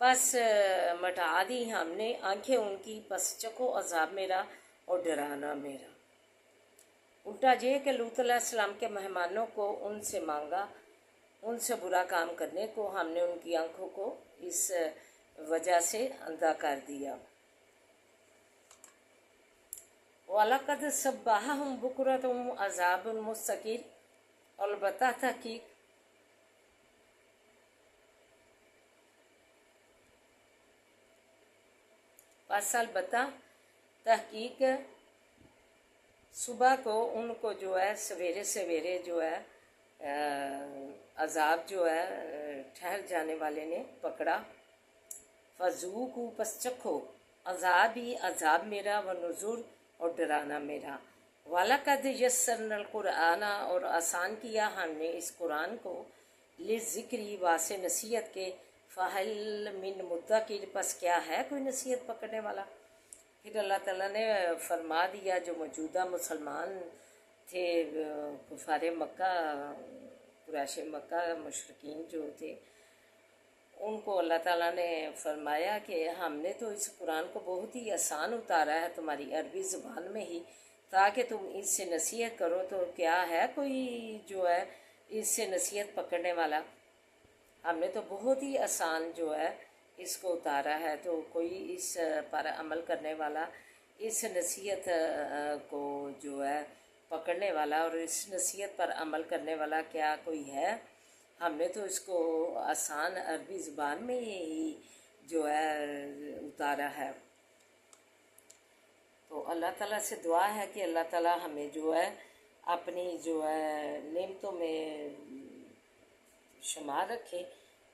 پس مٹا دی ہم نے آنکھیں ان کی، پس چکھو عذاب میرا اور ڈرانا میرا۔ الٹا یہ کہ لوط علیہ السلام کے مہمانوں کو ان سے مانگا، ان سے برا کام کرنے کو، ہم نے ان کی آنکھوں کو اس وجہ سے اندھا کر دیا۔ وَلَقَدْ صَبَّحَهُم بُكْرَةٌ عَذَابٌ مُسْتَقِرٌ، البتہ تحقیق صبح کو ان کو جو ہے سویرے سویرے جو ہے عذاب جو ہے ٹھہر جانے والے نے پکڑا۔ فذوقوا، پس چکھو، عذاب ہی عذاب میرا، ونذر، اور ڈرانا میرا۔ وَلَقَدْ يَسَّرْنَا الْقُرْآنَ، اور آسان کیا ہم نے اس قرآن کو، لِلذِّکْرِ، واسطے نصیحت کے، فَهَلْ مِن مُدَّکِرٍ، پس کیا ہے کوئی نصیحت پکڑنے والا۔ پھر اللہ تعالیٰ نے فرما دیا جو موجودہ مسلمان تھے، کفار مکہ، قریش مکہ، مشرکین جو تھے، ان کو اللہ تعالیٰ نے فرمایا کہ ہم نے تو اس قرآن کو بہت ہی آسان اتارا ہے تمہاری عربی زبان میں ہی، تاکہ تم اس سے نصیحت کرو، تو کیا ہے کوئی جو ہے اس سے نصیحت پکڑنے والا۔ ہم نے تو بہت ہی آسان جو ہے اس کو اتارا ہے، تو کوئی اس پر عمل کرنے والا، اس نصیحت کو جو ہے پکڑنے والا اور اس نصیحت پر عمل کرنے والا کیا کوئی ہے؟ ہم نے تو اس کو آسان عربی زبان میں ہی جو ہے اتارا ہے۔ تو اللہ تعالیٰ سے دعا ہے کہ اللہ تعالیٰ ہمیں جو ہے اپنی جو ہے نعمتوں میں شمار رکھے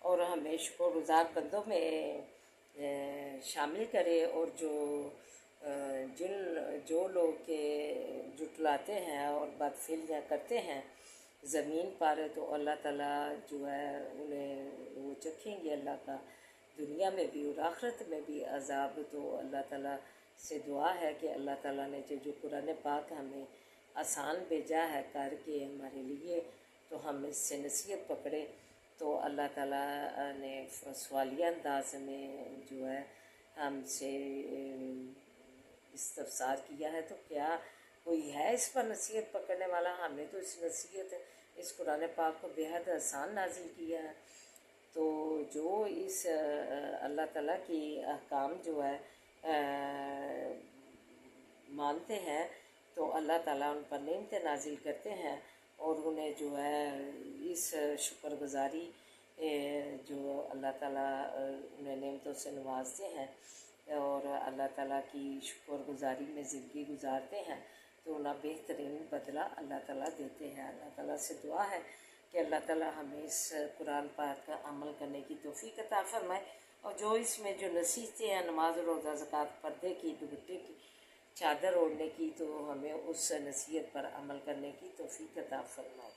اور ہمیں شکر گزار بندوں میں شامل کرے، اور جو لوگ کے جھٹلاتے ہیں اور بدفعلیاں کرتے ہیں زمین پر، تو اللہ تعالیٰ جو ہے انہیں وہ چکھیں گے اللہ کا دنیا میں بھی اور آخرت میں بھی عذاب۔ تو اللہ تعالیٰ سے دعا ہے کہ اللہ تعالیٰ نے جو قرآن پاک ہمیں آسان بھیجا ہے کر کے ہمارے لیے، تو ہم اس سے نصیحت پکڑے۔ تو اللہ تعالیٰ نے سوالیہ انداز میں جو ہے ہم سے استفسار کیا ہے، تو کیا کوئی ہے اس پر نصیحت پکڑنے والا؟ ہم نے تو اس قرآن پاک کو بےحد آسان نازل کیا ہے۔ تو جو اس اللہ تعالیٰ کی احکام جو ہے مانتے ہیں، تو اللہ تعالیٰ ان پر نعمتیں نازل کرتے ہیں اور انہیں جو ہے اس شکر گزاری جو اللہ تعالیٰ انہیں نعمتوں سے نوازتے ہیں اور اللہ تعالیٰ کی شکر گزاری میں زندگی گزارتے ہیں، تو انہیں بہترین بدلہ اللہ تعالیٰ دیتے ہیں۔ اللہ تعالیٰ سے دعا ہے کہ اللہ تعالیٰ ہمیں اس قرآن پاک کا عمل کرنے کی توفیق عطا فرمائے، اور جو اس میں جو نصیحتیں ہیں، نماز، روزہ، زکوٰۃ، پردے کی، دوپٹے کی، چادر اوڑھنے کی، تو ہمیں اس نصیحت پر عمل کرنے کی توفیق عطا فرمائے۔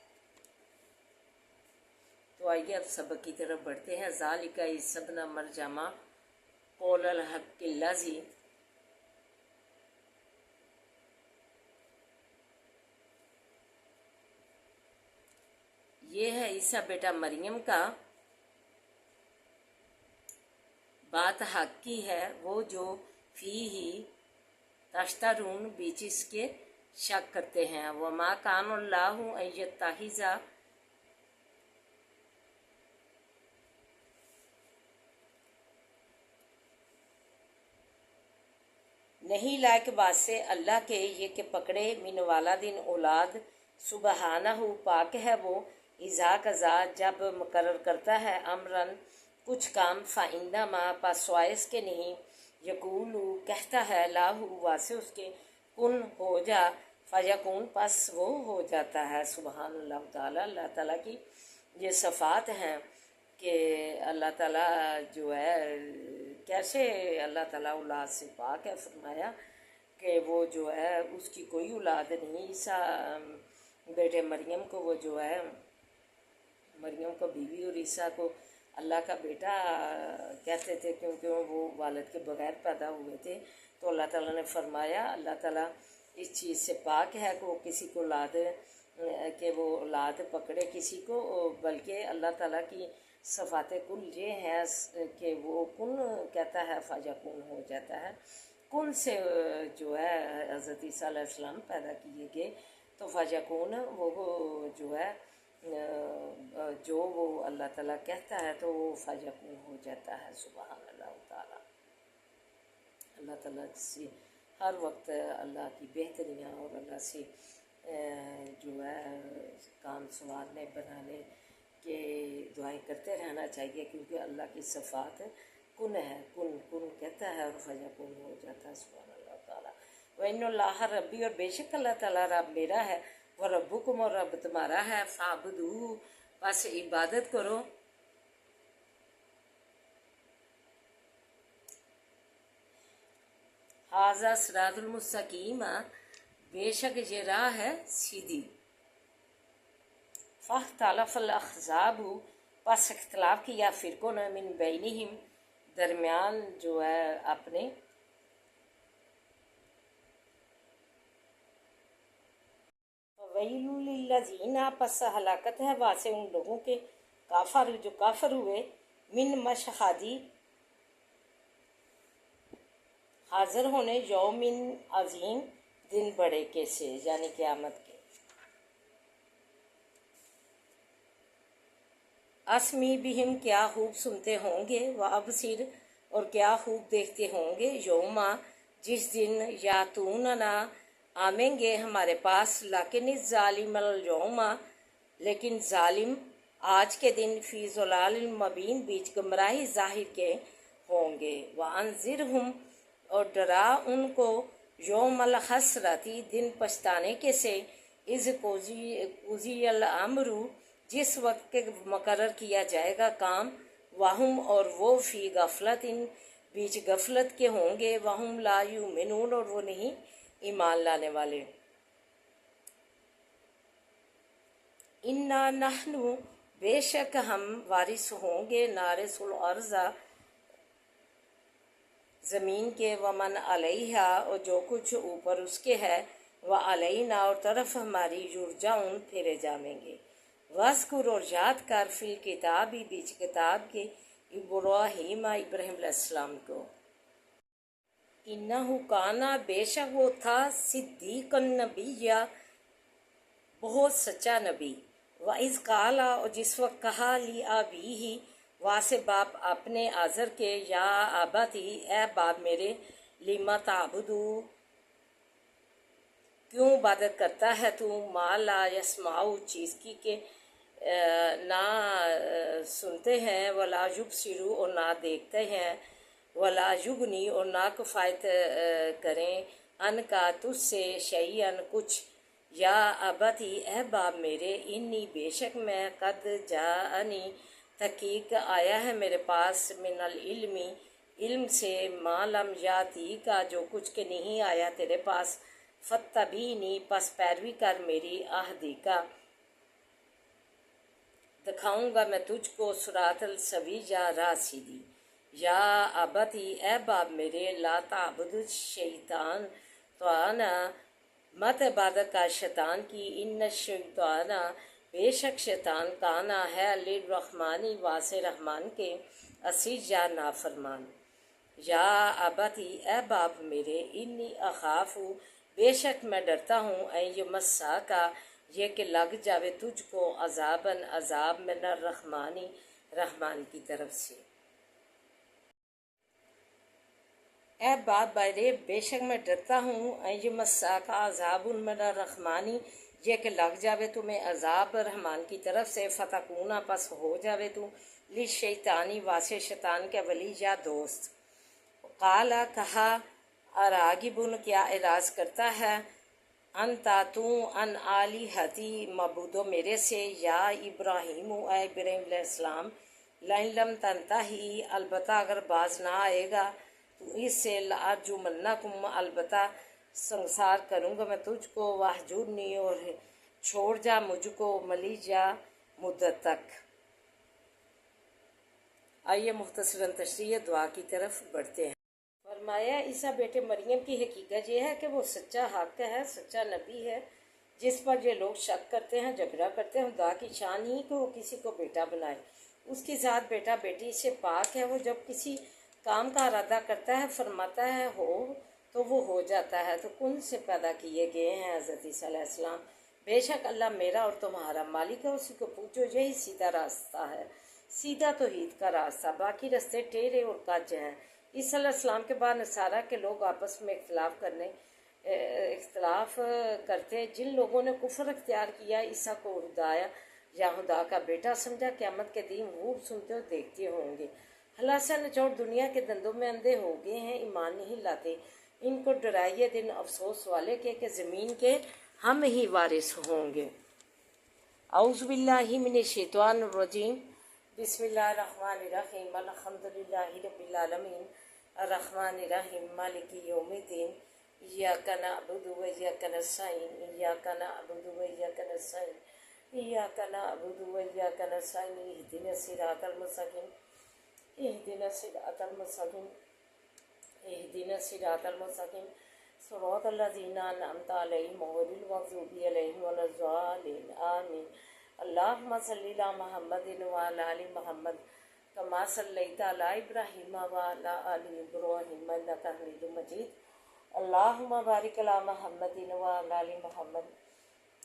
تو آئیے اب سبق کی طرف بڑھتے ہیں۔ ذالک عیسی ابن مریم قول الحق الذی، یہ ہے عیسیٰ بیٹا مریم کا بات حق کی ہے، وہ جو فیہ تشترون، بیچ اس کے شک کرتے ہیں۔ وما کان اللہ ان یتخذ، نہیں لائق بات سے اللہ کے یہ کہ پکڑے، من والدین اولاد، سبحانہ پاک ہے وہ، اذا قضا جب مقرر کرتا ہے، امرن کچھ کام، فإنما پس سوائے اس کے نہیں، یقول کہتا ہے، لاہ واسے اس کے، کن ہو جا، فیکون پس وہ ہو جاتا ہے۔ سبحان اللہ تعالیٰ، اللہ تعالیٰ کی یہ صفات ہیں کہ اللہ تعالیٰ جو ہے کیسے اللہ تعالیٰ اولاد سے پاک ہے۔ فرمایا کہ وہ جو ہے اس کی کوئی اولاد نہیں۔ عیسیٰ بیٹے مریم کو وہ جو ہے مریم کو بیوی اور عیسیٰ کو اللہ کا بیٹا کہتے تھے، کیونکہ وہ والد کے بغیر پیدا ہوئے تھے۔ تو اللہ تعالیٰ نے فرمایا اللہ تعالیٰ اس چیز سے پاک ہے کہ وہ کسی کو اولاد پکڑے کسی کو، بلکہ اللہ تعالیٰ کی صفات کل یہ ہے کہ وہ کن کہتا ہے فیکون ہو جاتا ہے. کن سے جو ہے حضرت عیسیٰ علیہ السلام پیدا کیے گئے تو فیکون وہ جو ہے جو وہ اللہ تعالیٰ کہتا ہے تو وہ فیکون ہو جاتا ہے. سبحان اللہ تعالیٰ. اللہ تعالیٰ سے ہر وقت اللہ کی بہتریاں اور اللہ سے جو ہے کام سنوارنے بنانے کے دعائیں کرتے رہنا چاہیے، کیونکہ اللہ کی صفات کن ہے. کن کن کہتا ہے اور فیکون ہو جاتا ہے. سبحان اللہ تعالیٰ. وَإِنَّ اللَّهَ ربی، اور بے شک اللہ تعالیٰ رب میرا ہے، وہ ربکم اور رب تمہارا ہے، فاعبدوہ بس عبادت کرو. ھذا صراط المستقیم، بے شک یہ راہ ہے سیدھی. فاختلف الاحزاب، پس اختلاف کیا فرقوں نے، من بینہم درمیان جو ہے اپنے. ویل للذین، پس ہلاکت ہے واسے ان لوگوں کے، کافر جو کافر ہوئے، من مشہدی حاضر ہونے، یومن عظیم دن بڑے کے سے، یعنی قیامت کے. اسمی بہم، کیا خوب سنتے ہوں گے، و ابصر اور کیا خوب دیکھتے ہوں گے، یوما جس دن یاتوننا آمیں گے ہمارے پاس، لیکن الظالم اليوم، لیکن ظالم آج کے دن، فی ضلال مبین بیچ گمراہی ظاہر کے ہوں گے. وانذرہم اور ڈرا ان کو، یوم الحسرتی دن پچھتانے کے سے، اذ قضی الامر جس وقت کے مقرر کیا جائے گا کام، وہم اور وہ فی غفلت بیچ غفلت کے ہوں گے، وہم لا یؤمنون اور وہ نہیں ایمان لانے والے. انا نحن بے شک ہم وارث ہوں گے، نارث الارض زمین کے، ومن علیہا اور جو کچھ اوپر اس کے ہے، وعلینا اور طرف ہماری، یرجعون پھیرے جائیں گے. واذکر اور یاد کر، فی الکتاب بیچ کتاب کے، ابراہیم ابراہیم علیہ السلام کو. انہ کانا بے شک وہ تھا، صدیق النبی بہت سچا نبی. وَإِذْ قَالَ اور جس وقت کہا، لِأَبِيهِ واسے باپ اپنے آزر کے، یا ابتی اے باپ میرے، لِمَ تَعْبُدُ کیوں عبادت کرتا ہے تو، ما لا یسمع چیز کی کہ نہ سنتے ہیں، ولا یبصر اور نہ دیکھتے ہیں، ولا یغنی اور نہ کفایت کریں، ان کا تجھ سے، شیئن کچھ. یا ابتی اے باپ میرے، انی بے شک میں، قد جاءنی تحقیق آیا ہے میرے پاس، من العلم علم سے، ما لم یاتی کا جو کچھ کے نہیں آیا تیرے پاس، فاتبعنی پس پیروی کر میری، اہدیکا دکھاؤں گا میں تجھ کو، صراط السوی راہ سیدھی. یا ابتی اے باپ میرے، لا تعبد الشیطان مت عبادت کا شیطان کی، ان الشیطان بے شک شیطان، کانا ہے، للرحمن واسے رحمان کے، عصیا نافرمان. یا ابتی اے باپ میرے، انی اخاف بے شک میں ڈرتا ہوں، این یمسا کا یہ کہ لگ جاوے تجھ کو، عذاباً عذاب، من الرحمن رحمان کی طرف سے. اے باپ میرے، بے شک میں ڈرتا ہوں، این یمسا کا عذاب من الرحمن یہ کہ لگ جاوے تمہیں عذاب رحمان کی طرف سے، فتکونا پس ہو جاوے تو، للشیطانی واسے شیطان کے، ولی یا دوست. قالا کہا، اراغبن کیا اعراض کرتا ہے، انتا تو، ان آلہتی معبودوں میرے سے، یا ابراہیم اے ابراہیم علیہ السلام، لئن لم تنتہی البتہ اگر باز نہ آئے گا تو اس سے، لارجمنکم البتہ سنسار کروں گا میں تجھ کو، واہجرنی اور چھوڑ جا مجھ کو، ملیجا مدت تک. آئیے مختصراً تشریح دعا کی طرف بڑھتے ہیں. فرمایا عیسیٰ بیٹے مریم کی حقیقت یہ ہے کہ وہ سچا حق ہے، سچا نبی ہے، جس پر یہ لوگ شک کرتے ہیں، جھگڑا کرتے ہیں. خدا کی شان ہی کہ وہ کسی کو بیٹا بنائے. اس کی ذات بیٹا بیٹی سے پاک ہے، وہ جب کسی کام کا ارادہ کرتا ہے فرماتا ہے ہو تو وہ ہو جاتا ہے۔ تو کن سے پیدا کیے گئے ہیں حضرت عیسیٰ علیہ السلام۔ بے شک اللہ میرا اور تمہارا مالک ہے، اسی کو پوچھو، یہی سیدھا راستہ ہے، سیدھا توحید کا راستہ، باقی راستے ٹیڑھے اور کج ہیں۔ عیسیٰ علیہ السلام کے بعد نصارہ کے لوگ آپس میں اختلاف کرتے، جن لوگوں نے کفر اختیار کیا، عیسیٰ کو خدایا یا خدا کا بیٹا سمجھا، قیامت کے دن خوب سنتے اور دیکھتے ہوں گے۔ ہلاسہ نچوڑ دنیا کے دندوں میں اندھے ہو گئے ہیں، ایمان نہیں لاتے، ان کو ڈرائیے دن افسوس والے کے کہ زمین کے ہم ہی وارث ہوں گے۔ اعوذ باللہ من الشیطان الرجیم، بسم اللہ الرحمن الرحیم، الحمد للہ رب العالمین، الرحمن الرحیم، مالک یوم الدین، ایاک نعبد و ایاک نستعین، ایاک نعبد و ایاک نستعین، ایاک نعبد و ایاک نستعین، اہدنا الصراط المستقیم، اہدنا الصراط المستقیم، اہدنا الصراط المستقیم، صراط الذین انعمت علیہم غیر المغضوب علیہم ولا الضالین، آمین۔ اللہم صلی علی محمد وعلی آل محمد کما صلیت علی ابراہیم وعلی آل ابراہیم انک حمید مجید۔ اللہم بارک علی محمد وعلی آل محمد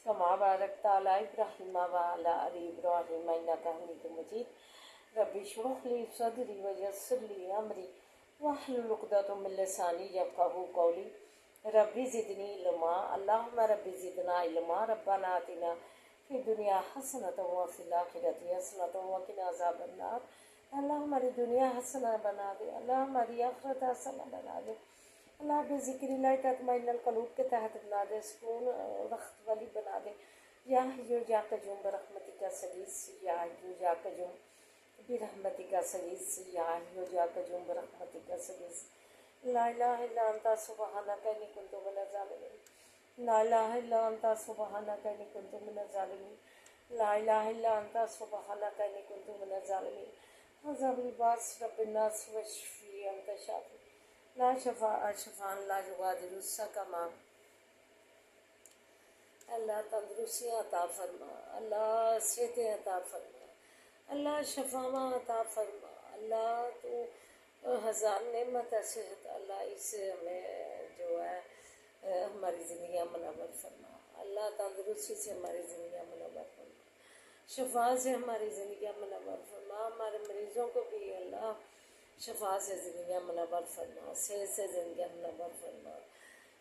کما بارکت علی ابراہیم وعلی آل ابراہیم انک حمید مجید۔ رب اشرح لی صدری ویسر لی امری واحلل عقدۃ من لسانی یفقہوا قولی۔ ربی زدنی علما، اللہم ربی زدنا علما، ربنا آتنا فی الدنیا حسنۃ وفی الآخرۃ حسنۃ وقنا عذاب النار۔ اللہ ہماری دنیا حسنہ بنا دے، اللہ ہماری آخرت حسنہ بنا دے، اللہ بذکر اللہ تطمئن القلوب کے تحت بنا دے، سکون وقت والی بنا دے۔ یا حی یا قیوم برحمتک استغیث، یا حی یا قیوم برحمتک استغیث، یا حی یا قیوم برحمتک استغیث۔ لا الہ الا انت سبحانک انی کنت من الظالمین، لا الہ الا انت سبحانک انی کنت من الظالمین، لا الہ الا انت سبحانک انی کنت من الظالمین۔ عذاب الباس رب الناس واشفی انت شافی، لا شفاء شفاء لا یغادر سقما۔ اللہ تندرستی عطا فرما، اللہ صحت عطا فرما، اللہ شفاواں عطا فرما، اللہ تو ہزار نعمت ہے صحت، اللہ اس سے ہمیں جو ہے ہماری زندگیاں منور فرما، اللہ تندرستی سے ہماری زندگیاں منور فرما، شفا سے ہماری زندگیاں منور فرما، ہمارے مریضوں کو بھی اللہ شفا سے زندگیاں منور فرما، صحت سے زندگیاں منور فرما،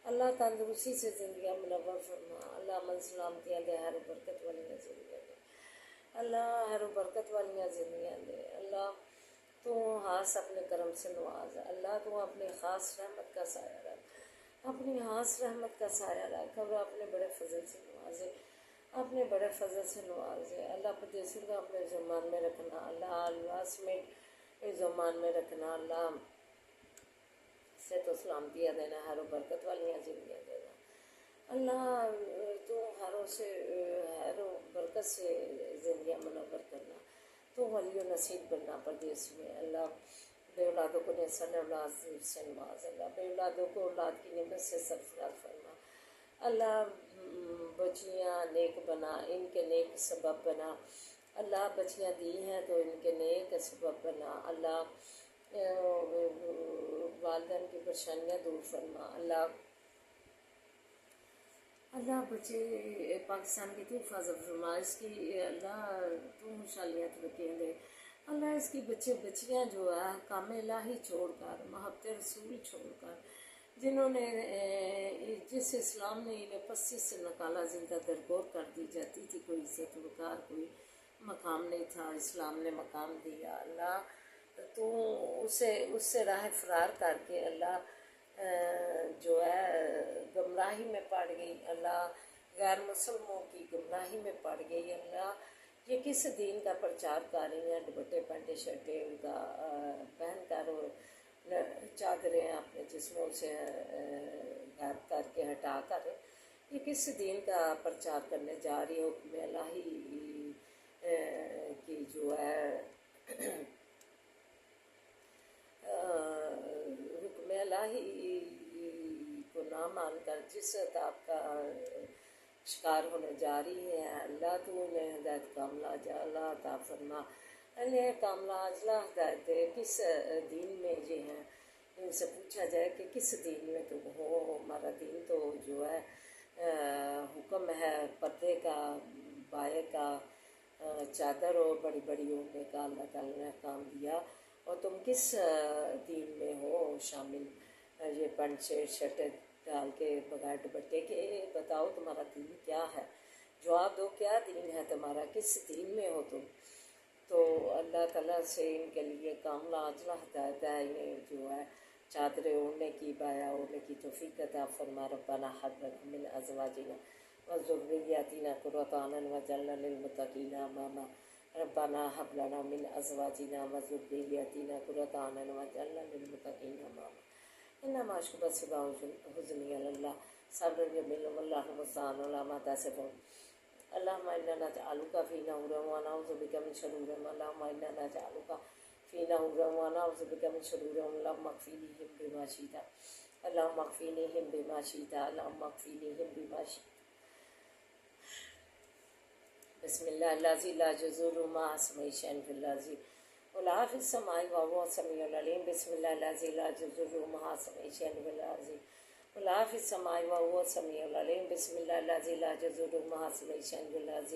اللہ تندرستی سے زندگیاں منور فرما، اللہ من سلامتیاں دے، ہر برکت والی زندگیاں دے، اللہ ہر برکت والی زندگیاں دے، اللہ تو خاص اپنے کرم سے نواز، اللہ تو اپنی خاص رحمت کا سایہ رکھ، اپنی خاص رحمت کا سایہ رکھ، اور اپنے بڑے فضل سے نوازے، اپنے بڑے فضل سے نوازے، اللہ پردیسوں کو اپنے زمان میں رکھنا، اللہ الواس میں زمان میں رکھنا، اللہ صحت و سلامتیاں دینا، ہر برکت والی زندگیاں دینا، اللہ تو ہر برکت سے زندگیاں منور کرنا، تو ولی و نصیب بننا پردیس میں، اللہ بے اولادوں کو نیسن اولاد سے نواز، اللہ بے اولادوں کو اولاد کی نعمت سے سرفراز فرما، اللہ بچیاں نیک بنا، ان کے نیک سبب بنا، اللہ بچیاں دی ہیں تو ان کے نیک سبب بنا، اللہ والدین کی پریشانیاں دور فرما، اللہ بچے پاکستان کی تو حفاظت فرما، اس کی اللہ تو خوشحالیاں ترقیاں دے، اللہ اس کی بچیاں جو ہے کام الہی چھوڑ کر، محبت رسول چھوڑ کر، جنہوں نے جس اسلام نے انہیں پستی سے نکالا، زندہ درگور کر دی جاتی تھی، کوئی عزت وقار کوئی مقام نہیں تھا، اسلام نے مقام دیا، اللہ تو اس سے راہ فرار کر کے اللہ جو ہے گمراہی میں پڑ گئی، اللہ غیر مسلموں کی گمراہی میں پڑ گئی، اللہ یہ کس دین کا پرچار کر رہی ہیں، دوپٹے پینٹے شرٹیں ان کا پہن کر اور چادریں اپنے جسموں سے غائب کر کے ہٹا کر، یہ کس دین کا پرچار کرنے جا رہی ہے، حکم الہی کی جو ہے حکم الہی کو نہ مان کر جس عذاب کا شکار ہونے جا رہی ہیں، اللہ تو انہیں ہدایت کاملہ اللہ عطا فرما، اللہ کاملہ اجلا ہدایت دے، کس دین میں یہ ہیں؟ ان سے پوچھا جائے کہ کس دین میں تم ہو؟ ہمارا دین تو جو ہے حکم ہے پردے کا، بائے کا، چادر اور بڑی بڑی اوڑھنے کا اللہ تعالیٰ نے کام دیا، اور تم کس دین میں ہو شامل؟ یہ پینٹ شرٹ ڈال کے بغیر دوپٹے کے بتاؤ تمہارا دین کیا ہے، جواب دو کیا دین ہے تمہارا، کس دین میں ہو تم؟ تو اللہ تعالیٰ سے ان کے لیے کاملہ اجلا ہدایت ہے، انہیں جو ہے چادریں اوڑھنے کی، بایا اوڑھنے کی توفیق عطا فرما۔ ربنا حب لنا من ازواجنا وذریاتنا قرۃ اعین واجعلنا للمتقین اماما۔ ربنا حب لنا من ازواجنا وذریاتنا قرۃ اعین واجعلنا للمتقین اماما۔ انما اشکو بثی وحزنی علی اللہ صبر جمیل واللہ المستعان علی ما تصفون۔ اللہم انا نجعلک فی نحورا ونعوذ بک من شرورہم۔ اللہم انا نجعلک فی نحورا ونعوذ بک من شرورہم۔ اللہم اکفینیہم بما شئت، اللہم اکفینیہم بما شئت، اللہم اکفینیہم بما شئت۔ بسم اللہ الذی لا یضر مع اسمہ شیء فی الارض ولا فی السماء وهو السمیع العلیم۔ بسم اللہ الذی لا یضر مع اسمہ شیء فی الارض ولا فی السماء وهو السمیع العلیم۔ بسم اللہ الذی لا یضر مع اسمہ شیء فی الارض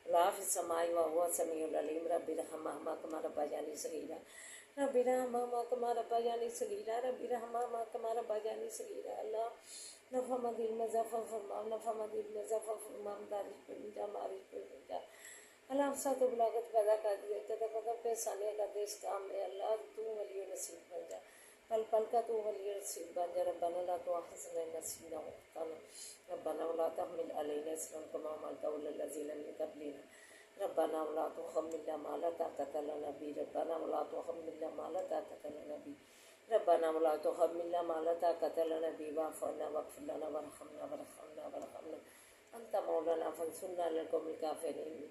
ولا فی السماء وهو السمیع العلیم۔ رب ارحمہما کما ربیانی صغیرا، رب ارحمہما کما ربیانی صغیرا، رب ارحمہما کما ربیانی صغیرا۔ اللہ نفع مدیر میں ظفر فرما، نفع مدیر میں ظفر فرما، دارش پر بجا، مارش پر بجا۔ اللہ ساتھ و بلاغت پیدا کر دیا، قدر قدر پہ ثانیہ کا دیش کام میں اللہ تو ولی و نصیب بن جا، پل پل کا تو ولی و نصیب بن جا۔ ربنا لا تؤاخذنا ان نسینا واخطأنا، ربنا ولا تحمل علينا اصرا كما حملته على الذين من قبلنا، ربنا ولا تحملنا ما لا طاقة لنا به، ربنا ولا تحملنا ما لا طاقة لنا به، ربنا ولا تحملنا ما لا طاقة لنا به، واعف عنا واغفر لنا وارحمنا انت مولانا فانصرنا على القوم الكافرين،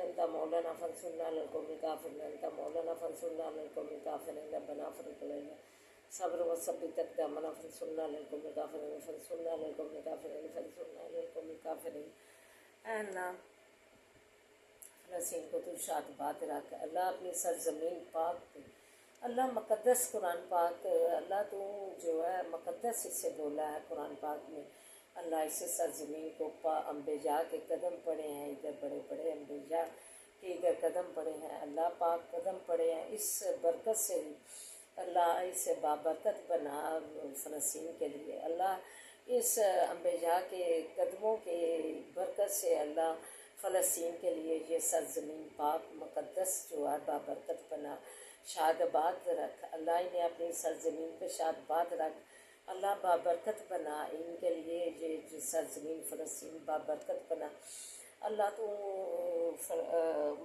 انت مولانا فانصرنا على القوم الكافرين، انت مولانا فانصرنا على القوم الكافرين، ربنا افرغ علينا صبر وثبت اقدامنا فانصرنا على القوم الكافرين، فانصرنا على القوم الكافرين، فانصرنا على القوم الكافرين۔ اے اللہ فلسطین کو تو شاد بات رکھ، اللہ اپنی سرزمین پاک پہ، اللہ مقدس قرآن پاک، اللہ تو جو ہے مقدس اس سے بولا ہے قرآن پاک میں، اللہ اس سرزمین کو انبیاء کے قدم پڑے ہیں، ادھر بڑے بڑے انبیاء کے ادھر قدم پڑے ہیں، اللہ پاک قدم پڑے ہیں، اس برکت سے اللہ اسے بابرکت بنا فلسطین کے لیے، اللہ اس انبیاء کے قدموں کے برکت سے اللہ فلسطین کے لیے یہ سرزمین پاک مقدس جو ہے بابرکت بنا، شاد باد رکھ، اللہ انہیں اپنی سرزمین پہ شاد باد رکھ، اللہ بابرکت بنا ان کے لیے یہ جو سرزمین فلسطین بابرکت بنا، اللہ تو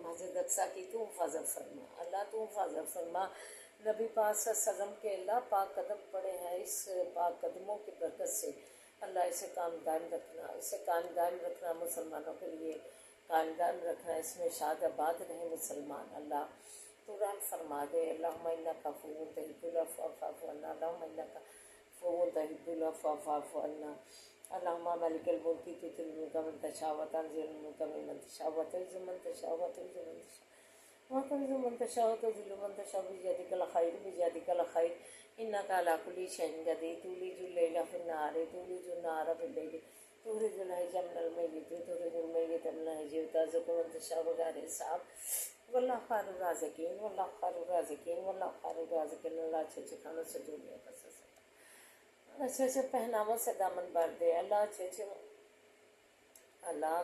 مسجد اقصیٰ کی تو حفاظت فرما، اللہ تو حفاظت فرما، نبی پاک صلی اللہ علیہ وسلم کے اللہ پاک قدم پڑے ہیں، اس پاک قدموں کی برکت سے اللہ اسے قائم دائم رکھنا، اسے قائم دائم رکھنا، مسلمانوں کے لیے قائم دائم رکھنا، اس میں شاد آباد رہیں مسلمان، اللہ تو رحم فرما دے۔ اللہم انک عفو تحب العفو فاعف عنا، اللہم انک عفو تحب العفو فاعف عنا، اللہم مالک الملک تؤتی الملک من تشاء وتنزع الملک ممن تشاء وتعز من تشاء وتذل من تشاء وتعز من تشاء وتذل من تشاء بيدک الخیر بيدک الخیر انک علی کل شیء قدیر، تولج اللیل فی النہار تولج النہار فی اللیل تخرج الحی من المیت تخرج المیت من الحی وترزق من تشاء بغیر حساب، واللہ خیر الرازقین، واللہ خیر الرازقین، واللہ خیر الرازقین۔ اللہ اچھے اچھے کھانوں سے جوڑیا کر اچھے اچھے پہناووں سے دامن بھر دے، اللہ اچھے اچھے اللہ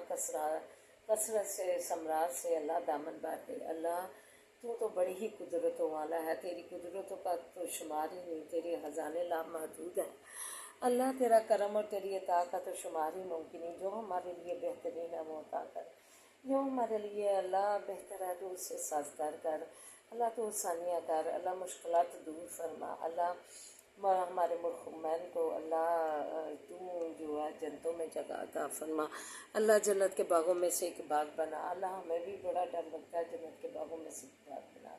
کثرت سے ثمرات سے اللہ دامن بھر دے، اللہ تو بڑی ہی قدرتوں والا ہے، تیری قدرتوں کا تو شمار ہی نہیں، تیرے خزانے لامحدود ہیں، اللہ تیرا کرم اور تیری عطا کا تو شمار ہی ممکن نہیں، جو ہمارے لیے بہترین ہے وہ عطا کر، جو ہمارے لیے اللہ بہتر ہے تو اس سے سازگار کر، اللہ تو آسانیاں کر، اللہ مشکلات دور فرما، اللہ ہمارے مرحومین کو اللہ تو جو ہے جنتوں میں جگہ عطا فرما، اللہ جنت کے باغوں میں سے ایک باغ بنا، اللہ ہمیں بھی بڑا ڈر لگتا ہے جنت کے باغوں میں سے ایک باغ بنا۔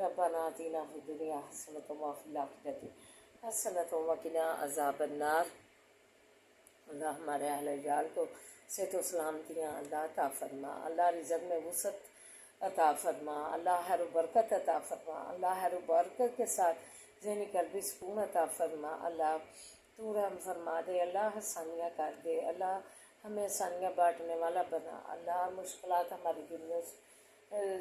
ربنا آتنا فی الدنیا حسنۃ وفی الآخرۃ حسنۃ وقنا عذاب النار، اللہ ہمارے اہل عیال کو صحت و سلامتیاں اللہ عطا فرما، اللہ رزق میں وسعت عطا فرما، اللہ خیر و برکت عطا فرما، اللہ خیر و برکت کے ساتھ ذہنی قلبی سکون عطا فرما، اللہ تو رحم فرما دے، اللہ آسانیاں کر دے، اللہ ہمیں آسانیاں بانٹنے والا بنا، اللہ مشکلات ہماری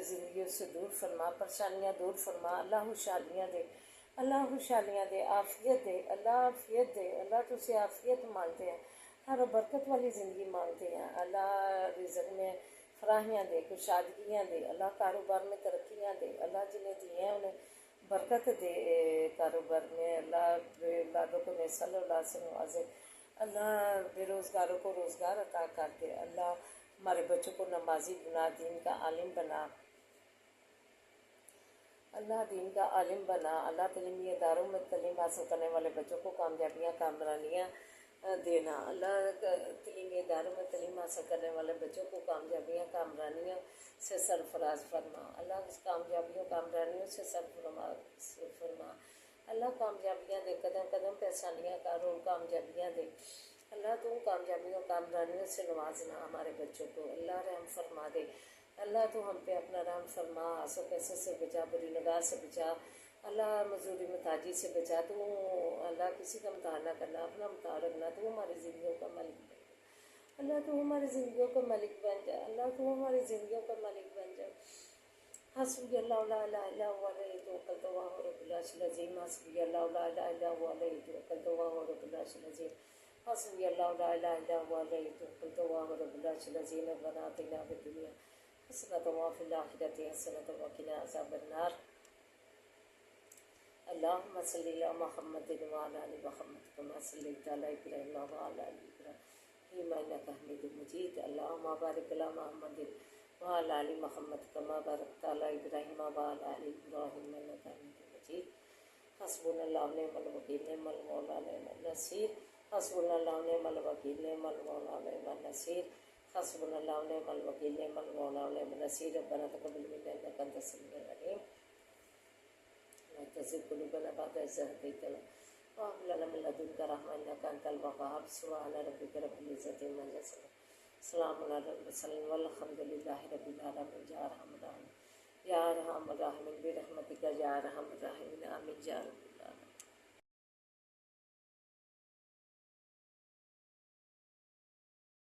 زندگیوں سے دور فرما، پریشانیاں دور فرما، اللہ خوشحالیاں دے، اللہ خوشحالیاں دے، عافیت دے، اللہ عافیت دے، اللہ تو سے عافیت مانگتے ہیں، ہر برکت والی زندگی مانگتے ہیں، اللہ رزق میں فراہمیاں دے، کشادگیاں دے، اللہ کاروبار میں ترقیاں دے، اللہ جنہیں دیے ہیں انہیں برکت دے کاروبار میں، اللہ بے اولادوں کو نسل اولاد سے نوازے، اللہ بے روزگاروں کو روزگار عطا کر دے، اللہ ہمارے بچوں کو نمازی بنا، دین کا عالم بنا، اللہ دین کا عالم بنا، اللہ تعلیمی اداروں میں تعلیم حاصل کرنے والے بچوں کو کامیابیاں کامرانیاں دینا، اللہ تعلیمی اداروں میں تعلیم حاصل کرنے والے بچوں کو کامیابیاں کامرانیوں سے سرفراز فرما، اللہ اس کامیابیوں کامرانیوں سے سرفراز فرما، اللہ کامیابیاں دے، قدم قدم پہ آسانیاں کاروں کامیابیاں دے، اللہ تو کامیابیوں کامرانیوں سے نوازنا ہمارے بچوں کو، اللہ رحم فرما دے، اللہ تو ہم پہ اپنا رحم فرما، آنسو پیسے سے بچا، بری نگاہ سے بچا، اللہ مزدوری محتاجی سے بچا، تو اللہ کسی کا امتحان نہ کرنا، اپنا امتحان رکھنا، تو ہماری زندگیوں کا مالک بن جا، اللہ تو ہماری زندگیوں کا مالک بن جا، اللہ تو ہماری زندگیوں کا مالک بن جا، حسبی اللہ لا الہ الا هو علیہ توکلت وهو رب العرش العظیم، حسبی اللہ لا الہ الا هو علیہ توکلت وهو رب العرش العظیم، حسبی اللہ لا الہ الا هو علیہ توکلت وهو رب العرش العظیم، ربنا آتنا فی الدنیا حسنۃ وفی الآخرۃ حسنۃ وقنا عذاب النار، اللہم صلی علی محمد وعلی آل محمد کما صلیت علی ابراہیم وعلی آل ابراہیم انک حمید مجید، اللہم بارک علی محمد وعلی آل محمد کما بارکت علی ابراہیم وعلی آل ابراہیم انک حمید مجید، حسبنا اللہ ونعم الوکیل نعم المولا نعم النصیر، حسبنا اللہ ونعم الوکیل نعم المولا نعم النصیر، حسبنا اللہ ونعم الوکیل نعم المولا نعم النصیر، ربنا تقبل منا انک انت السمیع العلیم، لا تزغ قلوبنا بعد إذ هديتنا وهب لنا من لدنك رحمة إنك أنت الوهاب، سبحان ربك رب العزة عما يصفون، سلام على المرسلين والحمد لله رب العالمين، يا أرحم الراحمين يا أرحم الراحمين برحمتك يا أرحم الراحمين، آمين يا رب العالمين۔